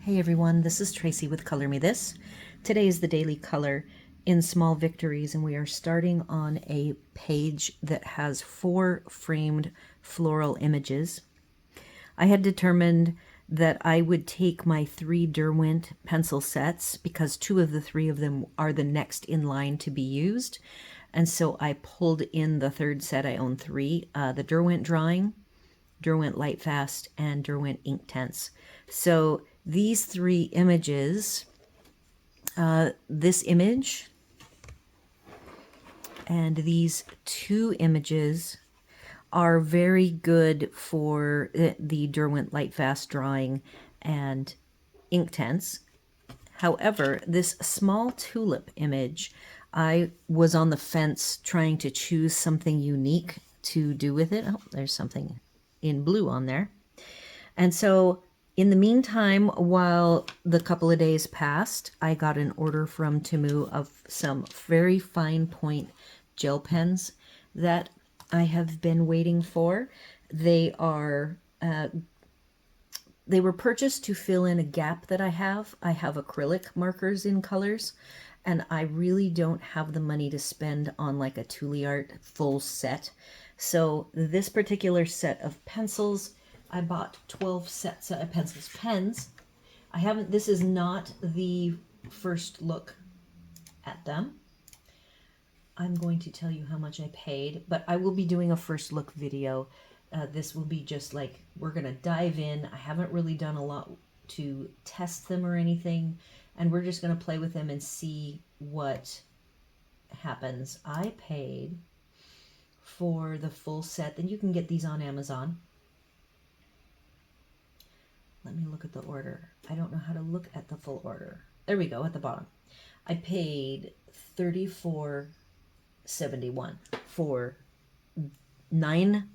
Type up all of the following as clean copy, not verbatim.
Hey everyone, this is Tracy with Color Me This. Today is the daily color in Small Victories, and we are starting on a page that has 4 framed floral images. I had determined that I would take my 3 Derwent pencil sets because 2 of the 3 of them are the next in line to be used. And so I pulled in the 3rd set. I own 3, the Derwent Drawing, Derwent Lightfast, and Derwent Inktense. So these 3 images, this image and these 2 images are very good for the Derwent Lightfast Drawing and Inktense. However, this small tulip image, I was on the fence trying to choose something unique to do with it. Oh, there's something in blue on there. And so in the meantime, while the couple of days passed, I got an order from Temu of some very fine point gel pens that I have been waiting for. They are they were purchased to fill in a gap that I have. I have acrylic markers in colors, and I really don't have the money to spend on like a Tuliart full set. So this particular set of pencils, I bought 12 sets of pens. I haven't, this is not the first look at them. I'm going to tell you how much I paid, but I will be doing a first look video. This will be just like, we're going to dive in. I haven't really done a lot to test them or anything, and we're just going to play with them and see what happens. I paid for the full set, then you can get these on Amazon. Let me look at the order. I don't know how to look at the full order. There we go, at the bottom. I paid $34.71 for 9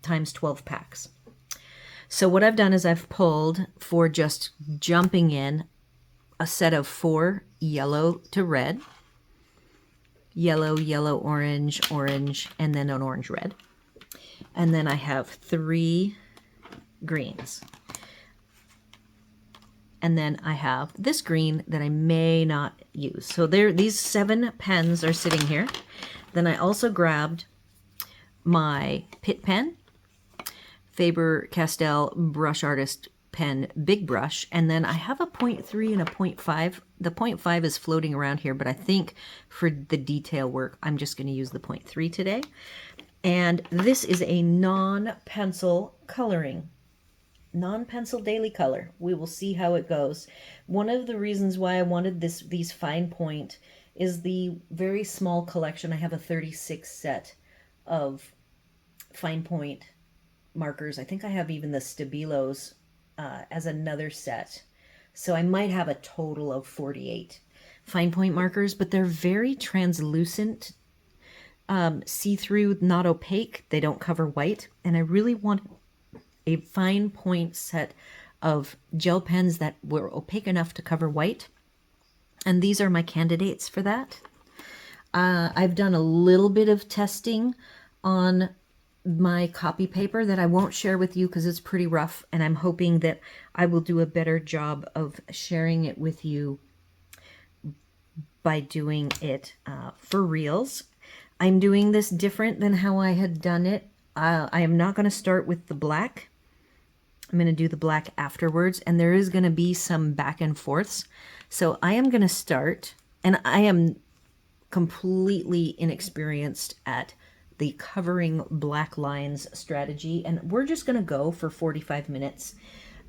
times 12 packs. So what I've done is I've pulled, for just jumping in, a set of 4 yellow to red, yellow, yellow, orange, orange, and then an orange red. And then I have 3 greens. And then I have this green that I may not use. So there, these 7 pens are sitting here. Then I also grabbed my Pitt pen, Faber-Castell Brush Artist pen, big brush, and then I have a 0.3 and a 0.5. The 0.5 is floating around here, but I think for the detail work, I'm just going to use the 0.3 today. And this is a non-pencil coloring. Non-pencil daily color. We will see how it goes. One of the reasons why I wanted these fine point is the very small collection. I have a 36 set of fine point markers. I think I have even the Stabilos as another set. So I might have a total of 48 fine point markers, but they're very translucent, see-through, not opaque. They don't cover white, and I really want a fine point set of gel pens that were opaque enough to cover white. And these are my candidates for that. I've done a little bit of testing on my copy paper that I won't share with you because it's pretty rough, and I'm hoping that I will do a better job of sharing it with you by doing it for reals. I'm doing this different than how I had done it. I am not going to start with the black. I'm going to do the black afterwards, and there is going to be some back and forths. So I am going to start, and I am completely inexperienced at the covering black lines strategy, and we're just going to go for 45 minutes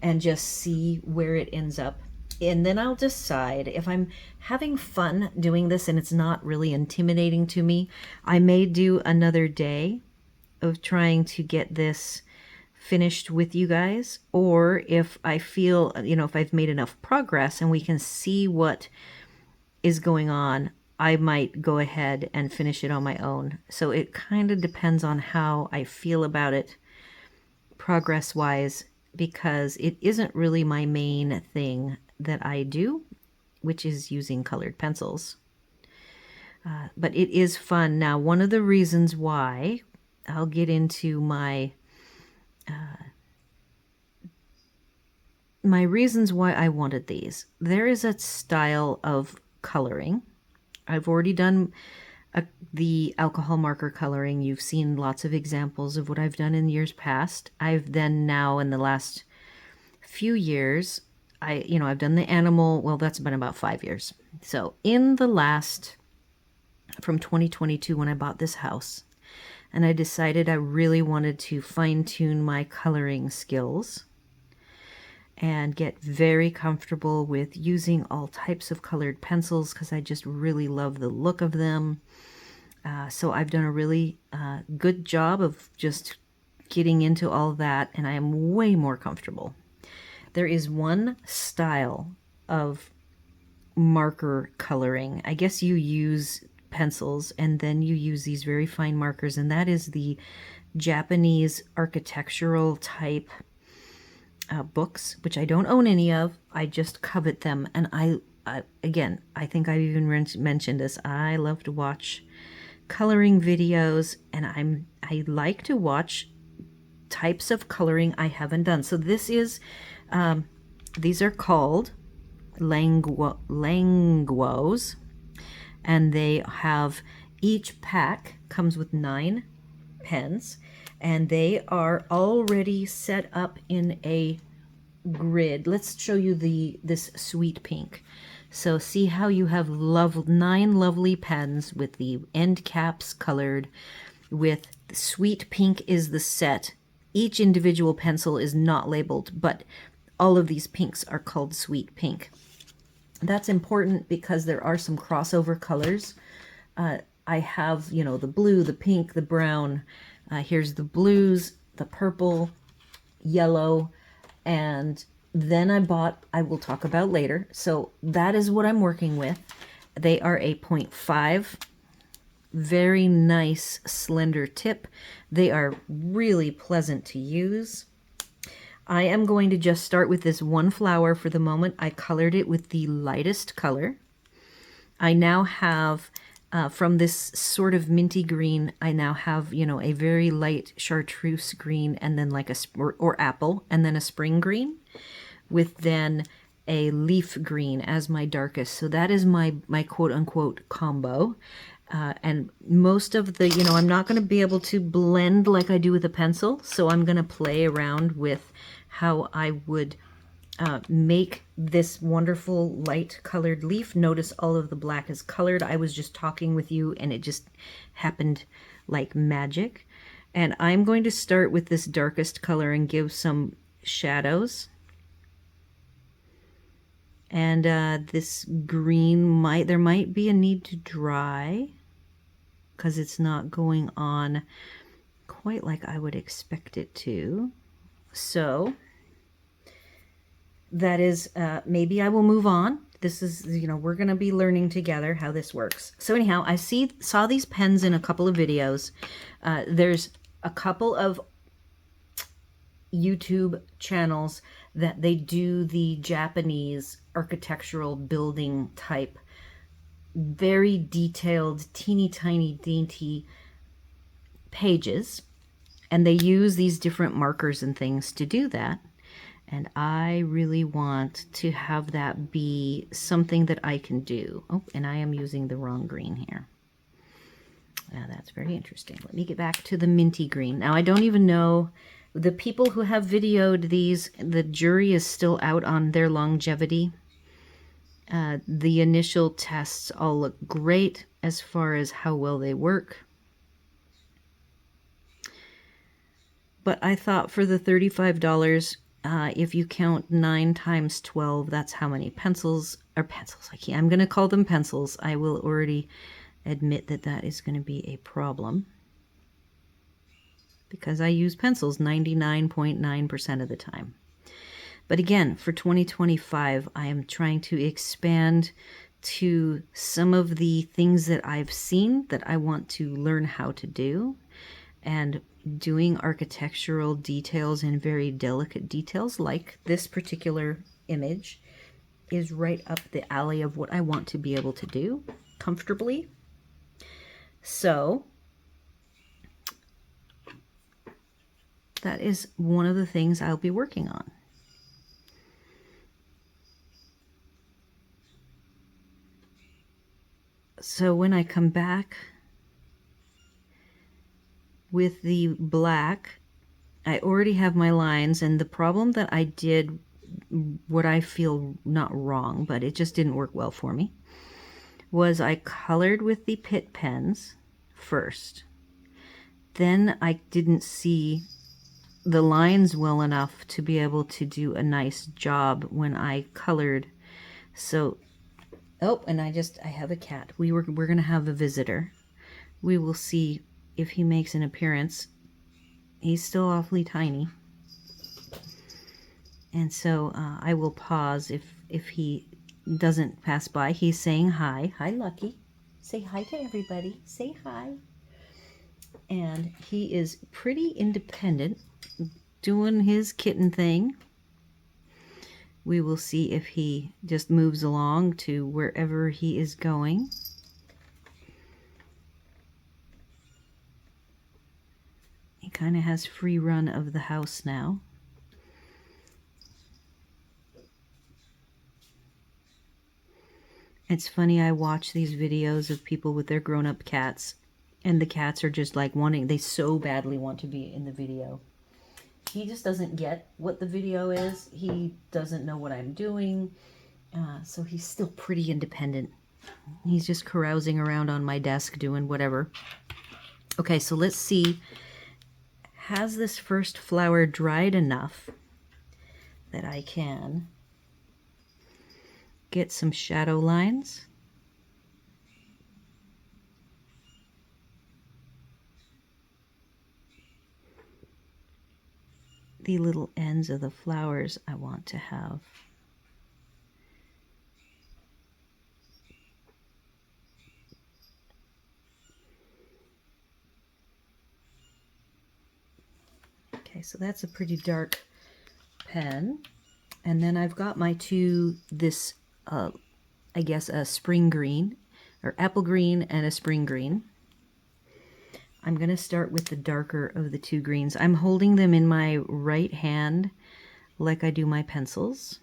and just see where it ends up. And then I'll decide if I'm having fun doing this and it's not really intimidating to me. I may do another day of trying to get this finished with you guys, or if I feel, if I've made enough progress and we can see what is going on, I might go ahead and finish it on my own. So it kind of depends on how I feel about it progress-wise, because it isn't really my main thing that I do, which is using colored pencils. But it is fun. Now, one of the reasons why, I'll get into my my reasons why I wanted these. There is a style of coloring. I've already done the alcohol marker coloring. You've seen lots of examples of what I've done in years past. I've then now in the last few years, I've done the animal. Well, that's been about 5 years. So in the last, from 2022 when I bought this house, and I decided I really wanted to fine tune my coloring skills and get very comfortable with using all types of colored pencils because I just really love the look of them. So I've done a really good job of just getting into all that, and I am way more comfortable. There is one style of marker coloring. I guess you use pencils and then you use these very fine markers, and that is the Japanese architectural type books, which I don't own any of. I just covet them, and I think I've even mentioned this. I love to watch coloring videos, and I like to watch types of coloring I haven't done. So this is these are called Languos, and they have, each pack comes with 9 pens, and they are already set up in a grid. Let's show you this sweet pink. So see how you have 9 lovely pens with the end caps colored with sweet pink is the set. Each individual pencil is not labeled, but all of these pinks are called sweet pink. That's important because there are some crossover colors. I have, the blue, the pink, the brown. Here's the blues, the purple, yellow, and then I will talk about later. So that is what I'm working with. They are a 0.5, very nice slender tip. They are really pleasant to use. I am going to just start with this one flower for the moment. I colored it with the lightest color. I now have, from this sort of minty green, I now have, a very light chartreuse green, and then like or apple, and then a spring green, with then a leaf green as my darkest. So that is my quote unquote combo. And most of the, I'm not going to be able to blend like I do with a pencil. So I'm going to play around with how I would make this wonderful light colored leaf. Notice all of the black is colored. I was just talking with you and it just happened like magic. And I'm going to start with this darkest color and give some shadows. And this green there might be a need to dry because it's not going on quite like I would expect it to. So that is, maybe I will move on. This is, we're going to be learning together how this works. So anyhow, I saw these pens in a couple of videos. There's a couple of YouTube channels that they do the Japanese architectural building type, very detailed, teeny tiny, dainty pages. And they use these different markers and things to do that. And I really want to have that be something that I can do. Oh, and I am using the wrong green here. Now that's very interesting. Let me get back to the minty green. Now I don't even know, the people who have videoed these, the jury is still out on their longevity. The initial tests all look great as far as how well they work. But I thought for the $35, if you count 9 times 12, that's how many pencils. I'm going to call them pencils. I will already admit that that is going to be a problem because I use pencils 99.9% of the time. But again, for 2025, I am trying to expand to some of the things that I've seen that I want to learn how to do, and doing architectural details and very delicate details like this particular image is right up the alley of what I want to be able to do comfortably. So that is one of the things I'll be working on. So when I come back with the black, I already have my lines, and the problem that I did, what I feel not wrong, but it just didn't work well for me, was I colored with the Pitt pens first. Then I didn't see the lines well enough to be able to do a nice job when I colored. So, oh, and I have a cat. We're gonna have a visitor. We will see if he makes an appearance. He's still awfully tiny. And so I will pause if he doesn't pass by. He's saying hi. Hi, Lucky. Say hi to everybody. Say hi. And he is pretty independent, doing his kitten thing. We will see if he just moves along to wherever he is going. He kind of has free run of the house now. It's funny, I watch these videos of people with their grown-up cats, and the cats are just like they so badly want to be in the video. He just doesn't get what the video is. He doesn't know what I'm doing. So he's still pretty independent. He's just carousing around on my desk doing whatever. Okay, so let's see. Has this first flower dried enough that I can get some shadow lines? The little ends of the flowers I want to have. Okay, so that's a pretty dark pen. And then I've got my I guess a spring green, or apple green and a spring green. I'm going to start with the darker of the two greens. I'm holding them in my right hand like I do my pencils.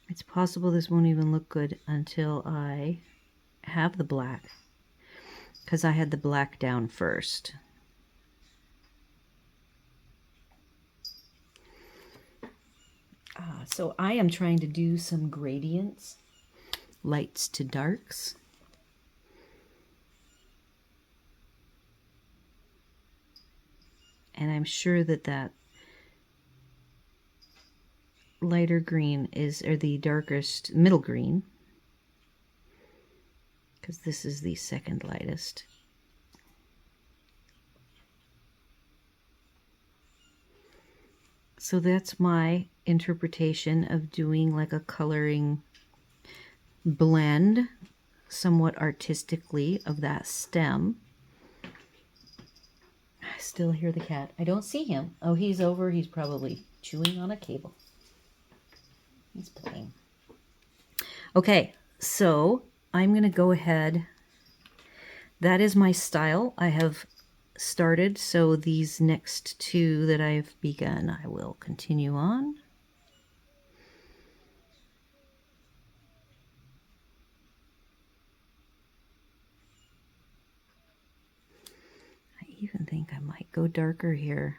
It's possible this won't even look good until I have the black, because I had the black down first. So I am trying to do some gradients, lights to darks. And I'm sure that that lighter green or the darkest middle green, because this is the second lightest. So that's my interpretation of doing like a coloring blend, somewhat artistically, of that stem. I still hear the cat. I don't see him. Oh, he's over. He's probably chewing on a cable. He's playing. Okay, so I'm going to go ahead. That is my style. I have started, so these next two that I've begun, I will continue on. I even think I might go darker here.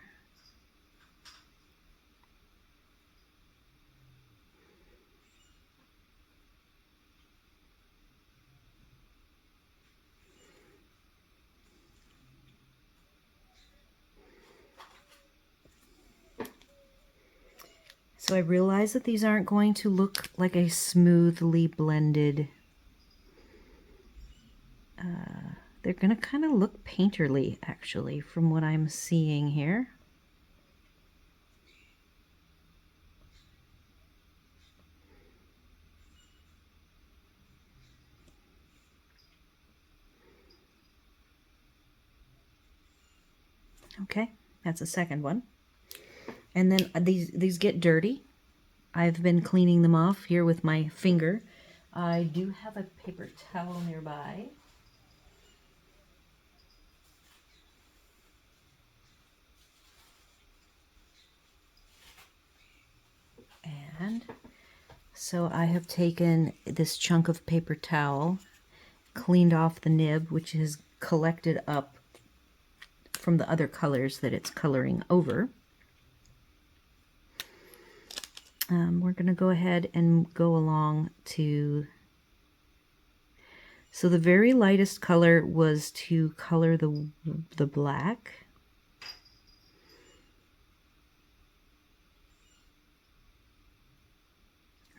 So I realize that these aren't going to look like a smoothly blended. They're going to kind of look painterly, actually, from what I'm seeing here. Okay, that's the second one. And then these get dirty. I've been cleaning them off here with my finger. I do have a paper towel nearby. And so I have taken this chunk of paper towel, cleaned off the nib, which is collected up from the other colors that it's coloring over. We're going to go ahead and go along to... So the very lightest color was to color the black.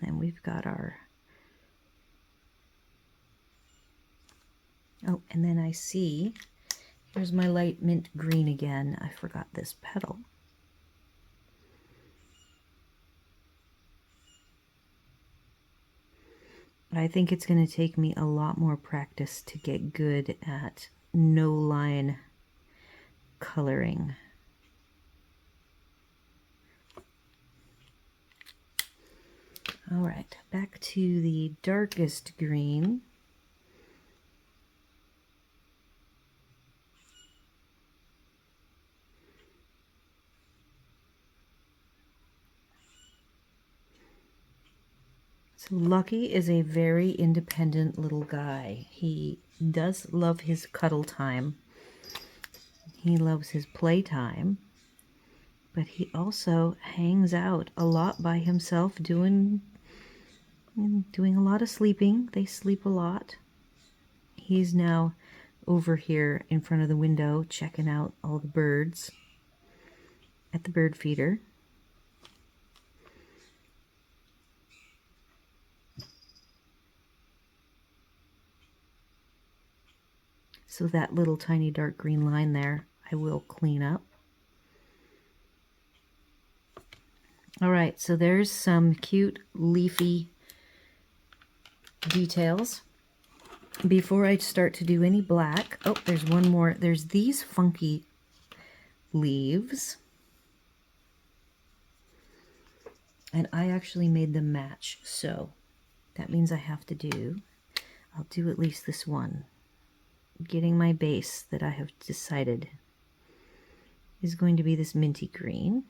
And we've got our... Oh, and then I see, here's my light mint green again. I forgot this petal. I think it's going to take me a lot more practice to get good at no line coloring. All right, back to the darkest green. So Lucky is a very independent little guy. He does love his cuddle time. He loves his playtime. But he also hangs out a lot by himself doing a lot of sleeping. They sleep a lot. He's now over here in front of the window checking out all the birds at the bird feeder. So that little tiny dark green line there, I will clean up. All right, so there's some cute leafy details. Before I start to do any black, oh, there's one more. There's these funky leaves. And I actually made them match, so that means I have to do, I'll do at least this one. Getting my base that I have decided is going to be this minty green.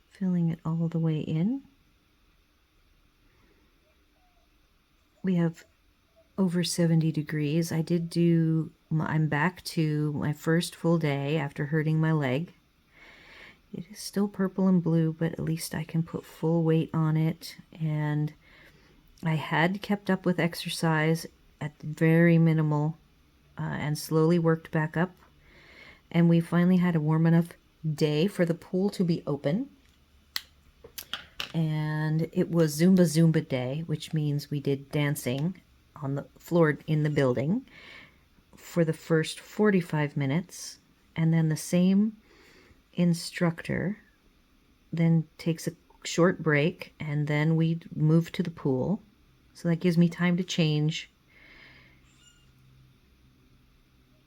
Filling it all the way in. We have over 70 degrees. I did do, I'm back to my first full day after hurting my leg. It is still purple and blue, but at least I can put full weight on it. And I had kept up with exercise at very minimal and slowly worked back up. And we finally had a warm enough day for the pool to be open. And it was Zumba Day, which means we did dancing on the floor in the building for the first 45 minutes. And then the same instructor then takes a short break, and then we move to the pool. So that gives me time to change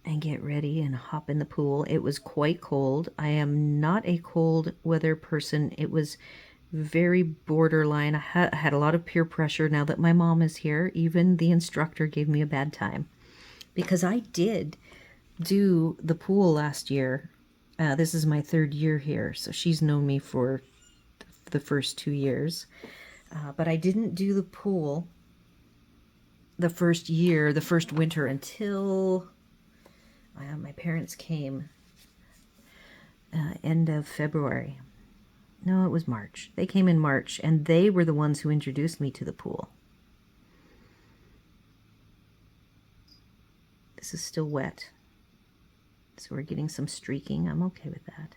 and get ready and hop in the pool. It was quite cold. I am not a cold weather person. It was very borderline. I had a lot of peer pressure now that my mom is here. Even the instructor gave me a bad time because I did do the pool last year. This is my third year here, so she's known me for the first 2 years. But I didn't do the pool the first year, the first winter, until my parents came end of February. No, it was March. They came in March, and they were the ones who introduced me to the pool. This is still wet. So we're getting some streaking. I'm okay with that.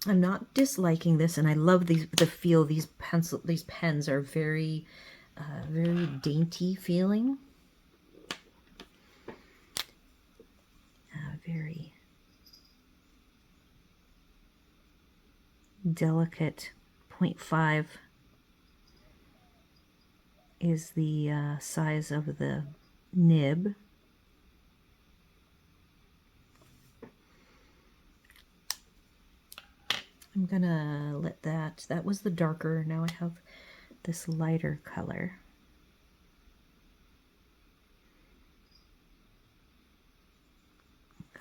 I'm not disliking this, and I love the feel. These pens are very, very dainty feeling. Very delicate 0.5 is the size of the nib. I'm gonna let that was the darker, now I have this lighter color.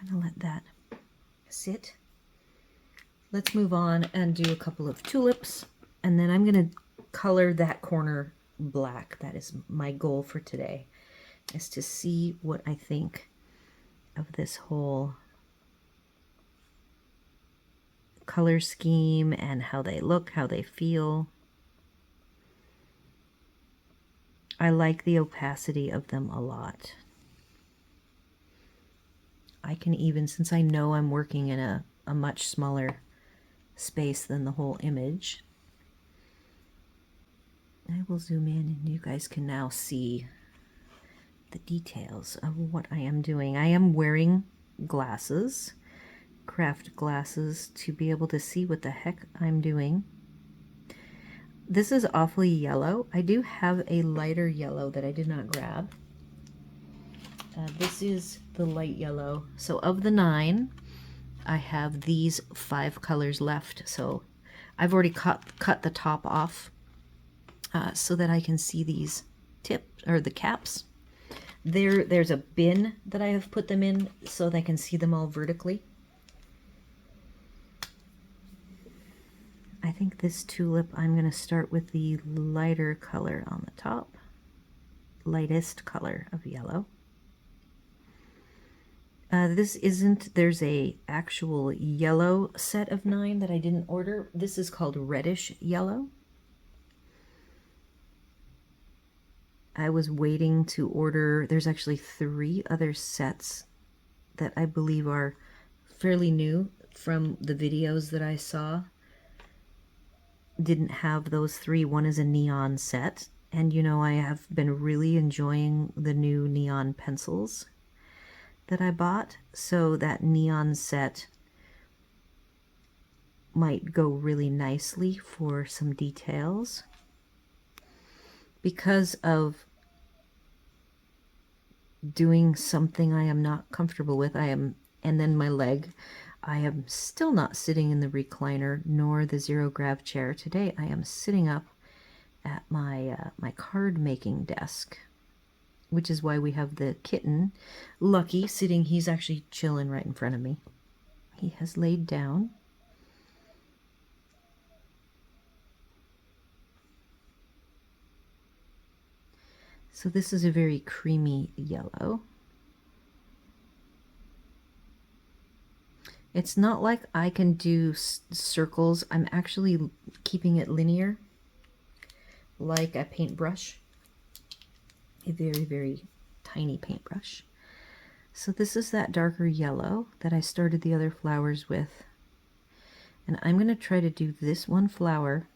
I'm gonna let that sit. Let's move on and do a couple of tulips, and then I'm gonna color that corner black. That is my goal for today, is to see what I think of this whole color scheme and how they look, how they feel. I like the opacity of them a lot. I can even, since I know I'm working in a much smaller space than the whole image, I will zoom in and you guys can now see the details of what I am doing. I am wearing glasses, craft glasses, to be able to see what the heck I'm doing. This is awfully yellow. I do have a lighter yellow that I did not grab. This is the light yellow. So of the 9, I have these 5 colors left. So I've already cut the top off so that I can see these tips, or the caps. There's a bin that I have put them in so that I can see them all vertically. I think this tulip, I'm going to start with the lighter color on the top, lightest color of yellow. There's a actual yellow set of 9 that I didn't order. This is called reddish yellow. I was waiting to order, there's actually 3 other sets that I believe are fairly new from the videos that I saw. Didn't have those 3. One is a neon set, and you know, I have been really enjoying the new neon pencils that I bought, so that neon set might go really nicely for some details. Because of doing something I am not comfortable with, and then my leg, I am still not sitting in the recliner nor the zero grav chair. Today I am sitting up at my my card making desk, which is why we have the kitten, Lucky, sitting. He's actually chilling right in front of me. He has laid down. So this is a very creamy yellow. It's not like I can do circles. I'm actually keeping it linear, like a paintbrush, a very, very tiny paintbrush. So this is that darker yellow that I started the other flowers with. And I'm going to try to do this one flower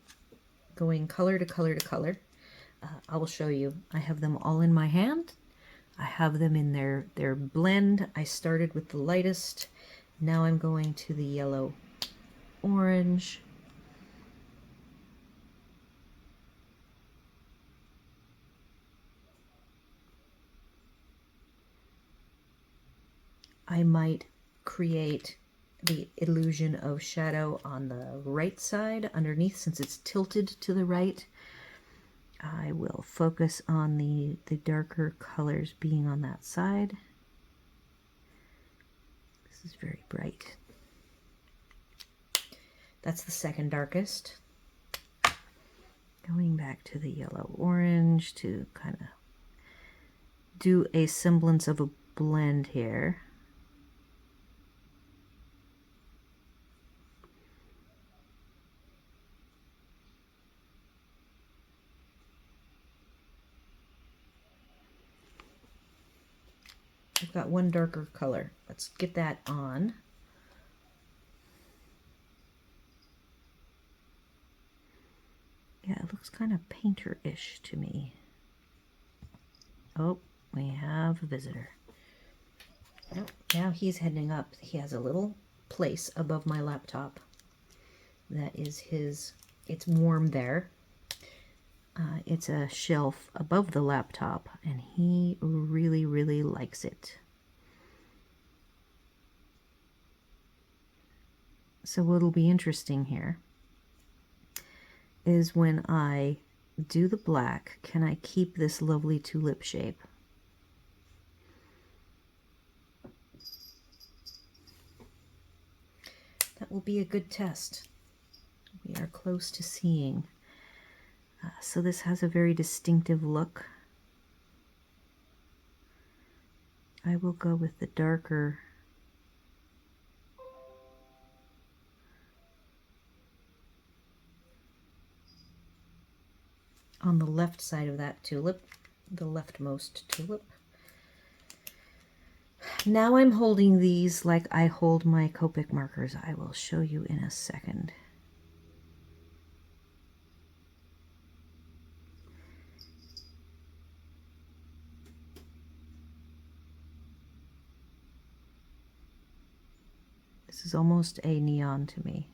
going color to color to color. I will show you. I have them all in my hand. I have them in their blend. I started with the lightest. Now I'm going to the yellow orange. I might create the illusion of shadow on the right side underneath, since it's tilted to the right. I will focus on the darker colors being on that side. This is very bright. That's the second darkest. Going back to the yellow orange to kind of do a semblance of a blend here. I've got one darker color. Let's get that on. Yeah, it looks kind of painter-ish to me. Oh, we have a visitor. Oh, now he's heading up. He has a little place above my laptop. that is his, it's warm there. It's a shelf above the laptop, and he really, really likes it. So what'll be interesting here is when I do the black, can I keep this lovely tulip shape? That will be a good test. We are close to seeing. So this has a very distinctive look. I will go with the darker on the left side of that tulip, the leftmost tulip. Now I'm holding these like I hold my Copic markers. I will show you in a second. This is almost a neon to me.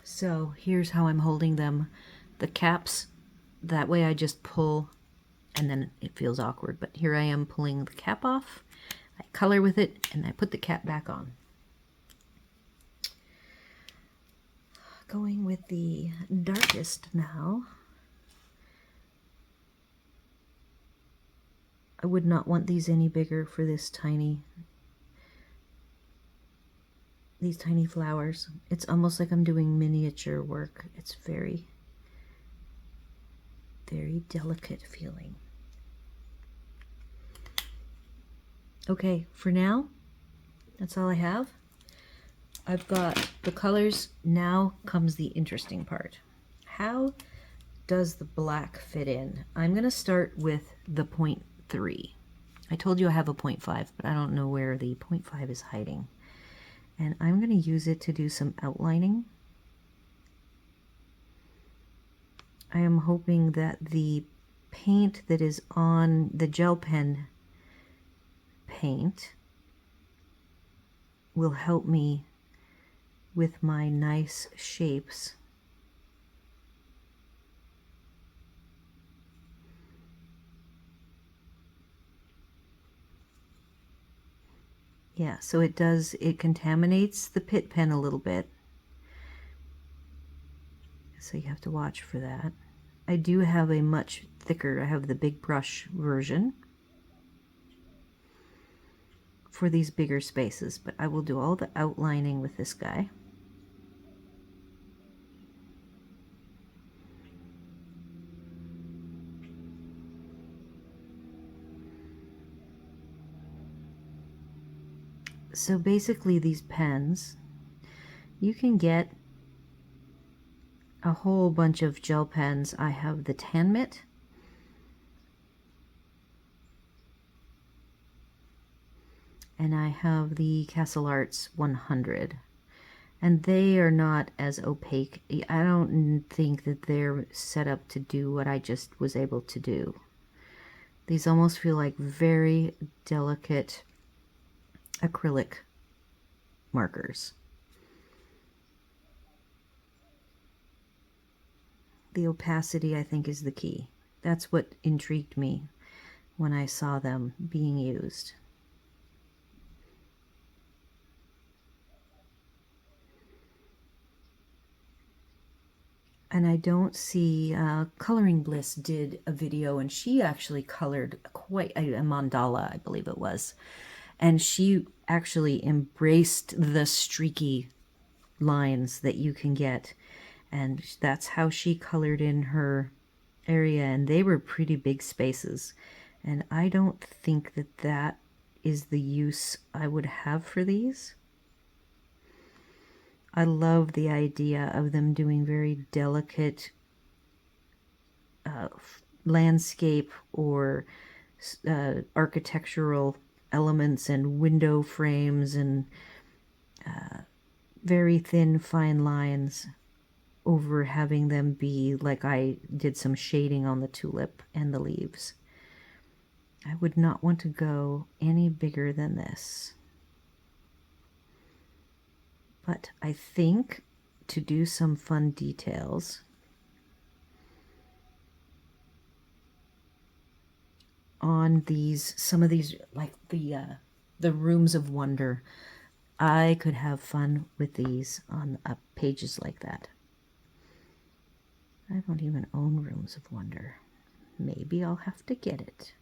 So here's how I'm holding them. The caps, that way I just pull and then it feels awkward, but here I am pulling the cap off. I color with it and I put the cap back on. Going with the darkest now. I would not want these any bigger for this these tiny flowers. It's almost like I'm doing miniature work. It's very, very delicate feeling. Okay, for now, that's all I have. I've got the colors. Now comes the interesting part. How does the black fit in? I'm gonna start with the 0.3. I told you I have a 0.5, but I don't know where the 0.5 is hiding. And I'm going to use it to do some outlining. I am hoping that the paint that is on the gel pen paint will help me with my nice shapes. Yeah, so it contaminates the Pitt pen a little bit. So you have to watch for that. I do have a much thicker, I have the big brush version for these bigger spaces, but I will do all the outlining with this guy. So basically these pens, you can get a whole bunch of gel pens. I have the Tanmit, and I have the Castle Arts 100, and they are not as opaque. I don't think that they're set up to do what I just was able to do. These almost feel like very delicate acrylic markers. The opacity, I think, is the key. That's what intrigued me when I saw them being used. And I don't see, Coloring Bliss did a video, and she actually colored quite a mandala, I believe it was. And she actually embraced the streaky lines that you can get. And that's how she colored in her area, and they were pretty big spaces. And I don't think that that is the use I would have for these. I love the idea of them doing very delicate landscape or architectural elements and window frames and very thin, fine lines over having them be like I did some shading on the tulip and the leaves. I would not want to go any bigger than this. But I think to do some fun details on these, some of these, like the rooms of wonder, I could have fun with these on pages like that. I don't even own Rooms of Wonder. Maybe I'll have to get it.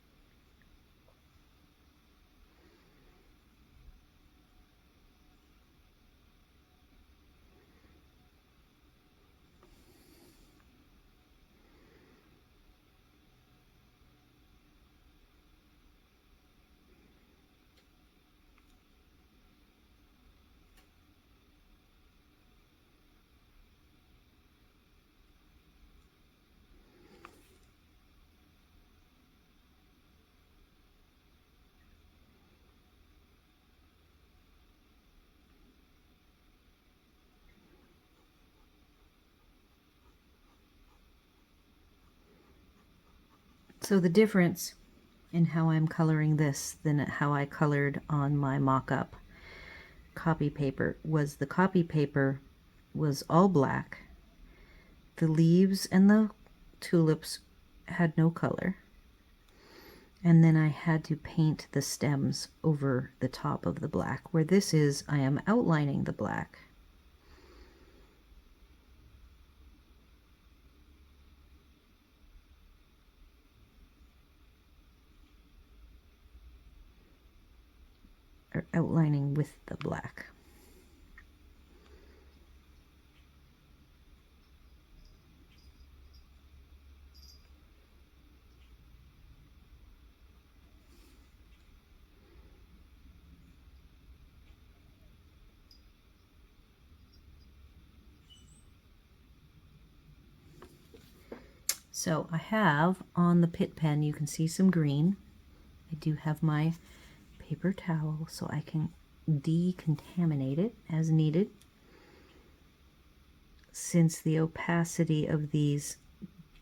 So the difference in how I'm coloring this than how I colored on my mock-up copy paper was the copy paper was all black. The leaves and the tulips had no color. And then I had to paint the stems over the top of the black. Where this is, I am outlining the black. Or outlining with the black. So I have on the Pitt pen, you can see some green. I do have my paper towel so I can decontaminate it as needed. Since the opacity of these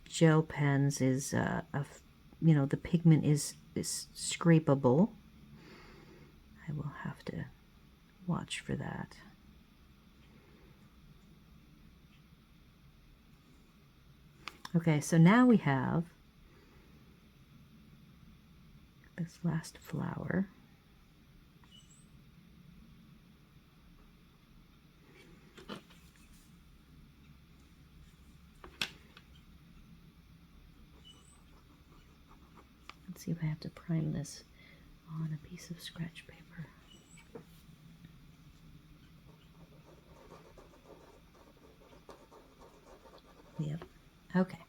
gel pens is, the pigment is scrapable, I will have to watch for that. Okay, so now we have this last flower. Let's see if I have to prime this on a piece of scratch paper. Yep. Okay.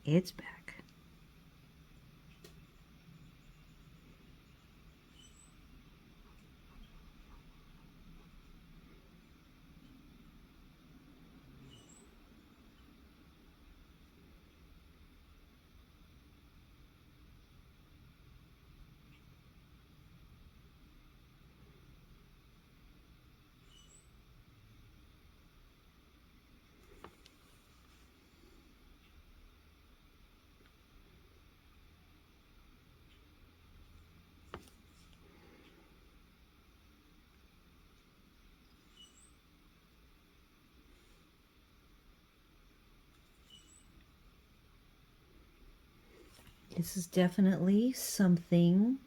It's back. This is definitely something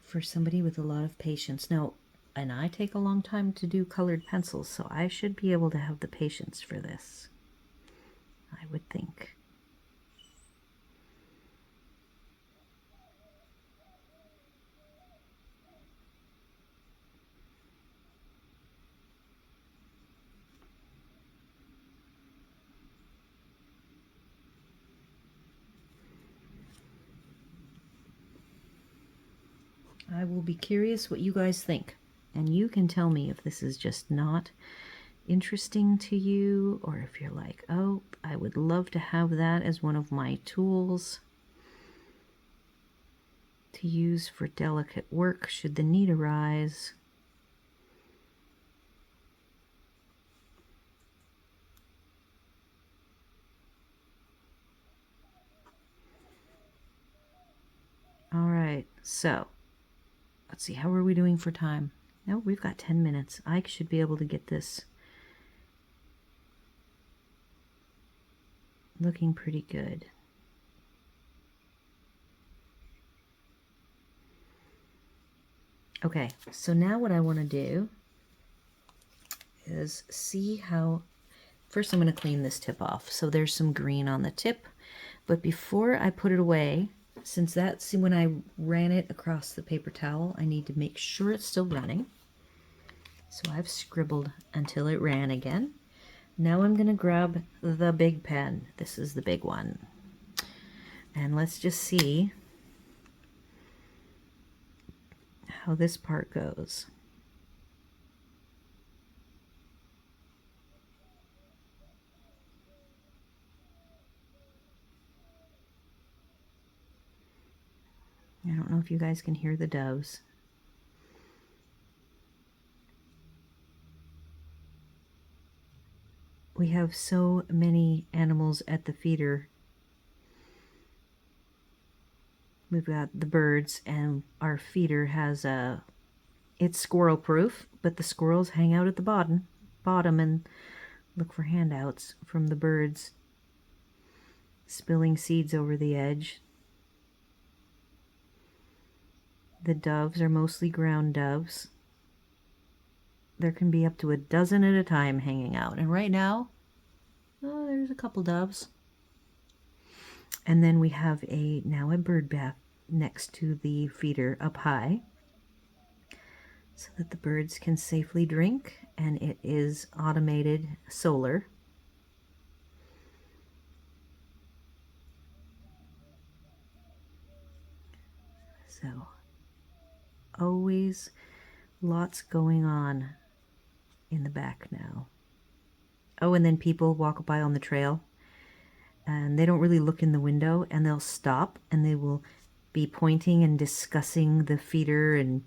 for somebody with a lot of patience. Now, and I take a long time to do colored pencils, so I should be able to have the patience for this, I would think. I will be curious what you guys think. And you can tell me if this is just not interesting to you, or if you're like, oh, I would love to have that as one of my tools to use for delicate work should the need arise. All right, so let's see, how are we doing for time? No, we've got 10 minutes. I should be able to get this looking pretty good. Okay, so now what I want to do is see how, first I'm going to clean this tip off. So there's some green on the tip, but before I put it away, since that's when I ran it across the paper towel, I need to make sure it's still running. So I've scribbled until it ran again. Now I'm going to grab the big pen. This is the big one. And let's just see how this part goes. I don't know if you guys can hear the doves. We have so many animals at the feeder. We've got the birds, and our feeder has it's squirrel proof, but the squirrels hang out at the bottom and look for handouts from the birds spilling seeds over the edge. The doves are mostly ground doves. There can be up to a dozen at a time hanging out, and right now, oh, there's a couple doves. And then we have now a bird bath next to the feeder up high, so that the birds can safely drink, and it is automated solar. So always lots going on in the back now. Oh, and then people walk by on the trail and they don't really look in the window, and they'll stop and they will be pointing and discussing the feeder, and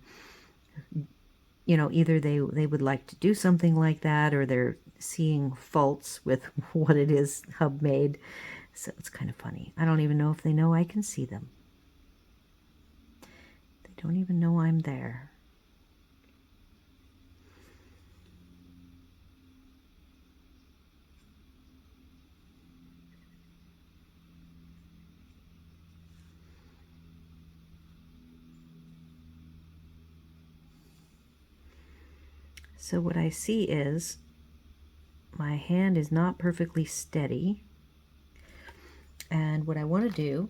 either they would like to do something like that, or they're seeing faults with what it is Hub made. So it's kind of funny. I don't even know if they know I can see them. They don't even know I'm there. So what I see is my hand is not perfectly steady. And what I want to do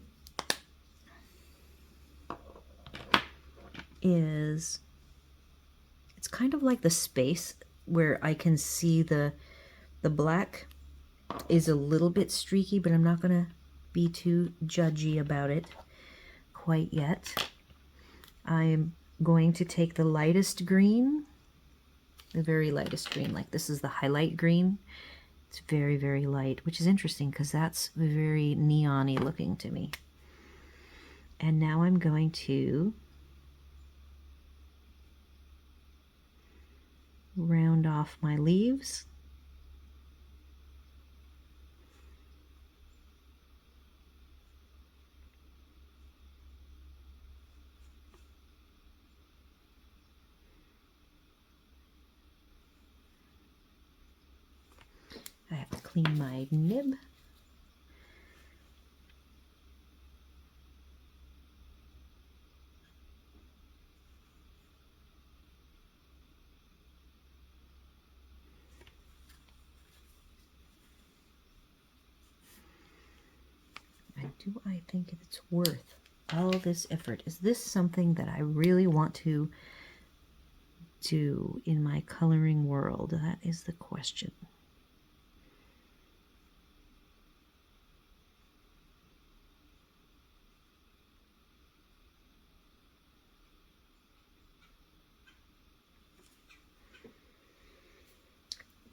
is, it's kind of like the space where I can see the black is a little bit streaky, but I'm not going to be too judgy about it quite yet. I'm going to take the lightest green, the very lightest green, like this is the highlight green. It's very, very light, which is interesting because that's very neon-y looking to me. And now I'm going to round off my leaves. I have to clean my nib. And do I think it's worth all this effort? Is this something that I really want to do in my coloring world? That is the question.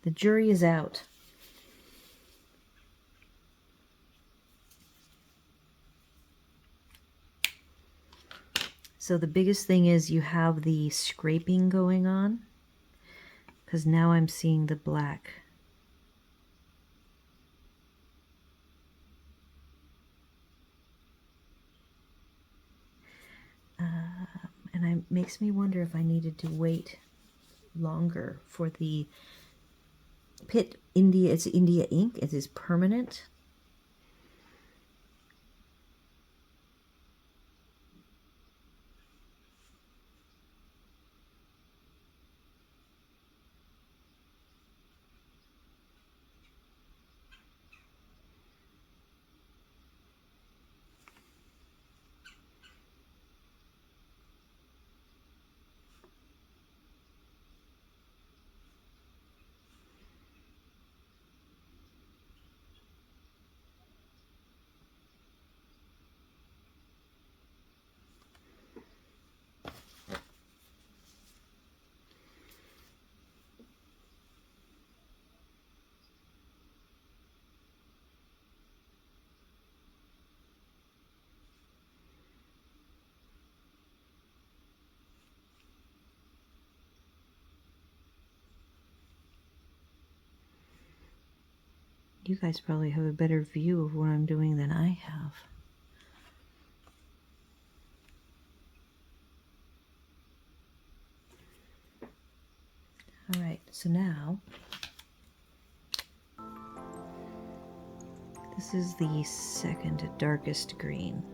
The jury is out. So the biggest thing is you have the scraping going on, because now I'm seeing the black. And it makes me wonder if I needed to wait longer for the Pitt India. It's India ink. It is permanent. You guys probably have a better view of what I'm doing than I have. All right, so now this is the second darkest green.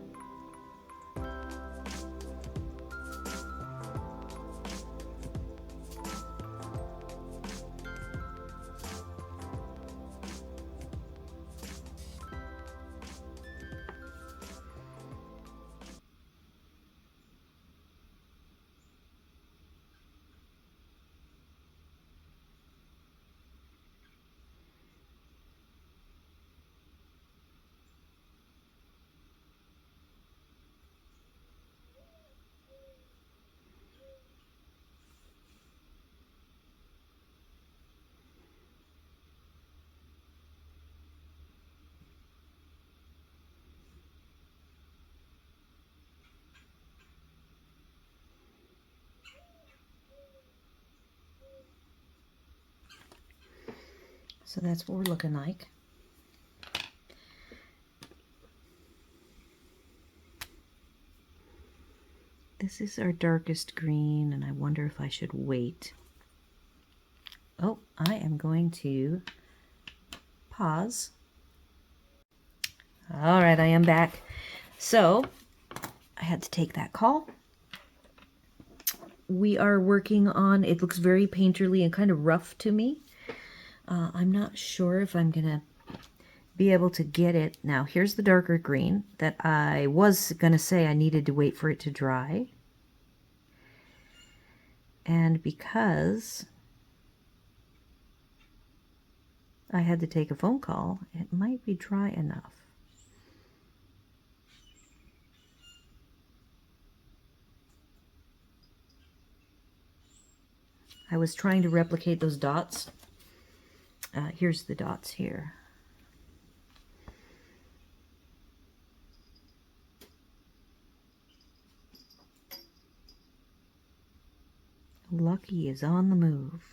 So that's what we're looking like. This is our darkest green, and I wonder if I should wait. Oh, I am going to pause. All right, I am back. So I had to take that call. We are working on, it looks very painterly and kind of rough to me. I'm not sure if I'm gonna be able to get it. Now, here's the darker green that I was gonna say I needed to wait for it to dry. And because I had to take a phone call, it might be dry enough. I was trying to replicate those dots. Here's the dots here. Lucky is on the move.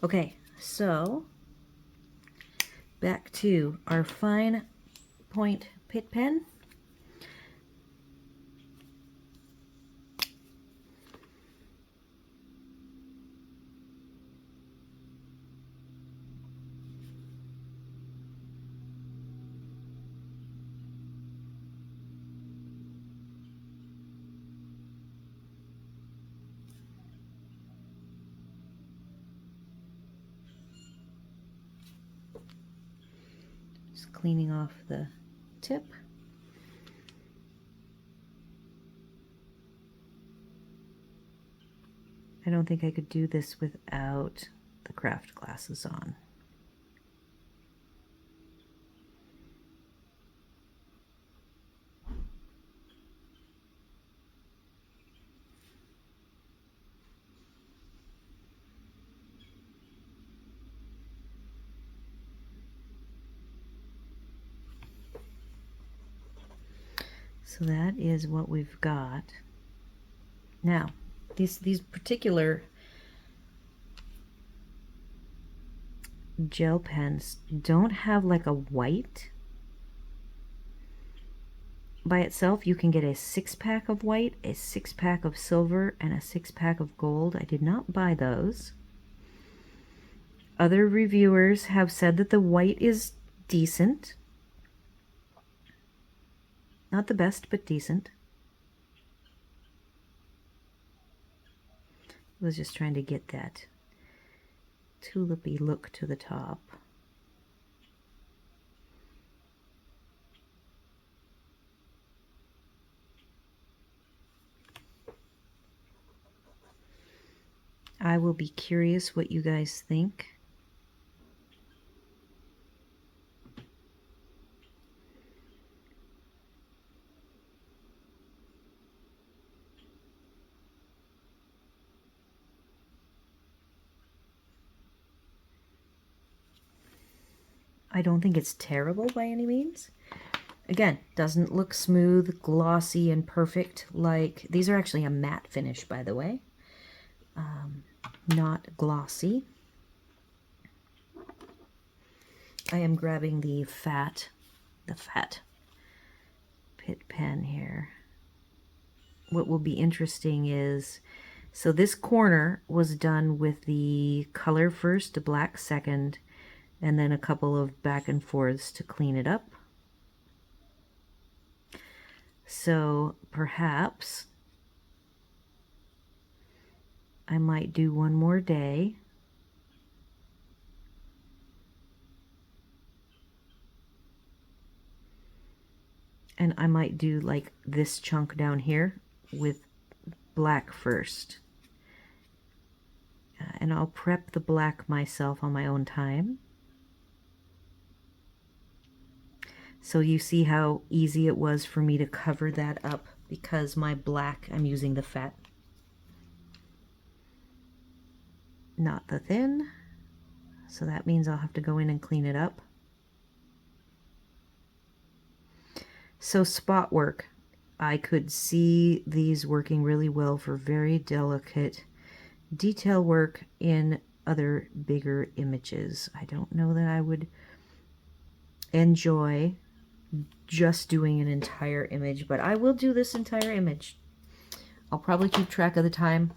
Okay, so back to our fine point Pitt pen. cleaning off the tip. I don't think I could do this without the craft glasses on. So that is what we've got. Now, these particular gel pens don't have like a white by itself. You can get a 6-pack of white, a 6-pack of silver, and a 6-pack of gold. I did not buy those. Other reviewers have said that the white is decent. Not the best, but decent. I was just trying to get that tulipy look to the top. I will be curious what you guys think. I don't think it's terrible by any means. Again, doesn't look smooth, glossy, and perfect like... These are actually a matte finish, by the way. Not glossy. I am grabbing the fat Pitt pen here. What will be interesting is, so this corner was done with the color first, the black second, and then a couple of back and forths to clean it up. So perhaps I might do one more day. And I might do like this chunk down here with black first. And I'll prep the black myself on my own time. So you see how easy it was for me to cover that up because my black, I'm using the fat, not the thin. So that means I'll have to go in and clean it up. So spot work, I could see these working really well for very delicate detail work in other bigger images. I don't know that I would enjoy just doing an entire image, but I will do this entire image. I'll probably keep track of the time.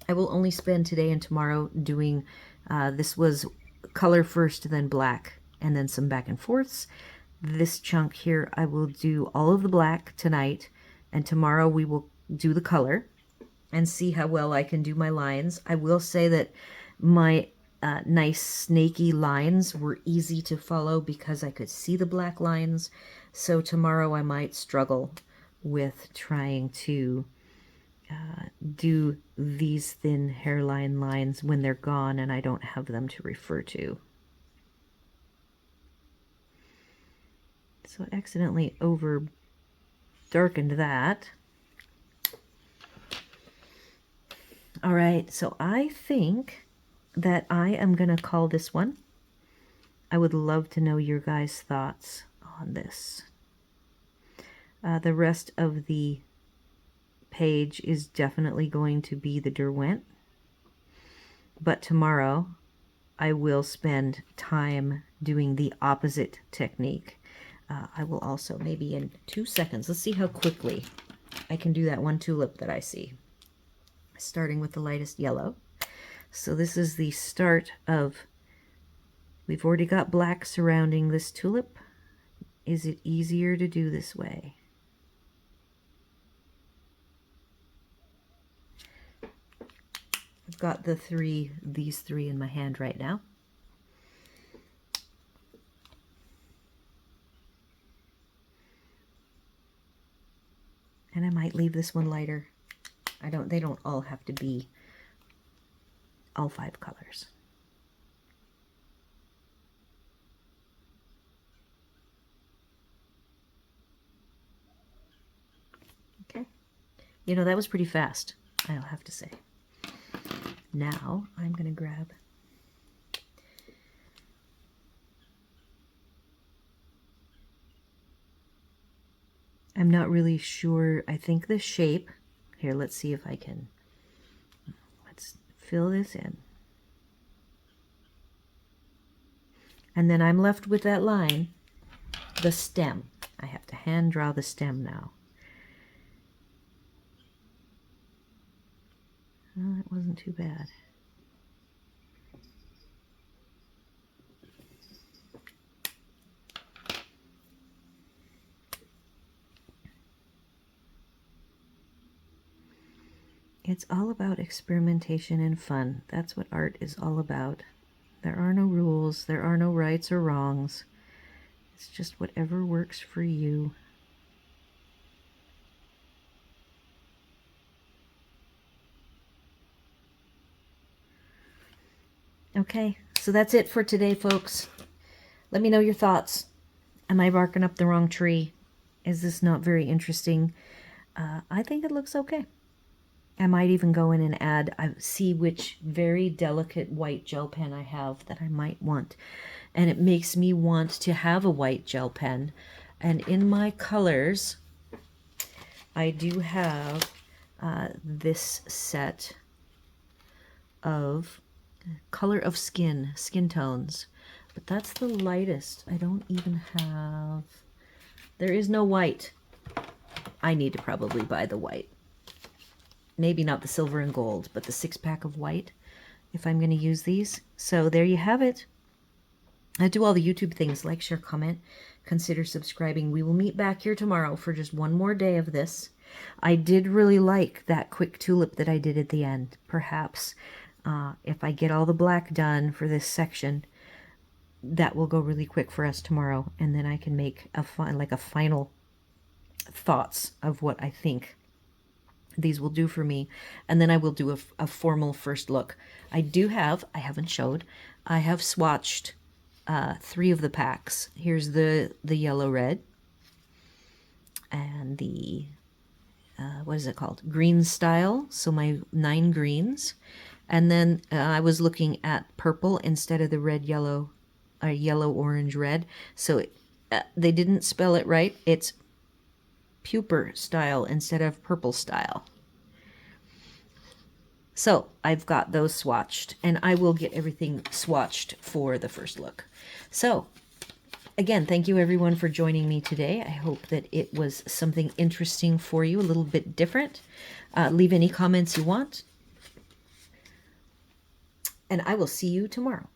I will only spend today and tomorrow doing, this was color first, then black, and then some back and forths. This chunk here, I will do all of the black tonight, and tomorrow we will do the color and see how well I can do my lines. I will say that my nice snaky lines were easy to follow because I could see the black lines. So tomorrow I might struggle with trying to do these thin hairline lines when they're gone and I don't have them to refer to. So I accidentally over darkened that. All right, so I think that I am going to call this one. I would love to know your guys' thoughts on this. The rest of the page is definitely going to be the Derwent, but tomorrow I will spend time doing the opposite technique. I will also, maybe in 2 seconds, let's see how quickly I can do that one tulip that I see. Starting with the lightest yellow. So this is the start of, we've already got black surrounding this tulip. Is it easier to do this way? I've got these three in my hand right now. And I might leave this one lighter. They don't all have to be all 5 colors. Okay. You know, that was pretty fast, I'll have to say. Now I'm going to grab I'm not really sure. I think the shape, here, let's see if I can, let's fill this in. And then I'm left with that line, the stem. I have to hand draw the stem now. Well, that wasn't too bad. It's all about experimentation and fun. That's what art is all about. There are no rules, there are no rights or wrongs. It's just whatever works for you. Okay, so that's it for today, folks. Let me know your thoughts. Am I barking up the wrong tree? Is this not very interesting? I think it looks okay. I might even go in and see which very delicate white gel pen I have that I might want. And it makes me want to have a white gel pen. And in my colors, I do have this set of color of skin tones. But that's the lightest. I don't even have... There is no white. I need to probably buy the white. Maybe not the silver and gold, but the 6-pack of white, if I'm going to use these. So there you have it. I do all the YouTube things, like, share, comment, consider subscribing. We will meet back here tomorrow for just one more day of this. I did really like that quick tulip that I did at the end. Perhaps if I get all the black done for this section, that will go really quick for us tomorrow. And then I can make a final thoughts of what I think these will do for me, and then I will do a formal first look. I haven't showed, I have swatched 3 of the packs. Here's the yellow red, and the, what is it called? Green style, so my 9 greens. And then I was looking at purple instead of the red, yellow, yellow, orange, red. So they didn't spell it right. It's puper style instead of purple style. So I've got those swatched, and I will get everything swatched for the first look. So again, thank you everyone for joining me today. I hope that it was something interesting for you, a little bit different. Leave any comments you want, and I will see you tomorrow.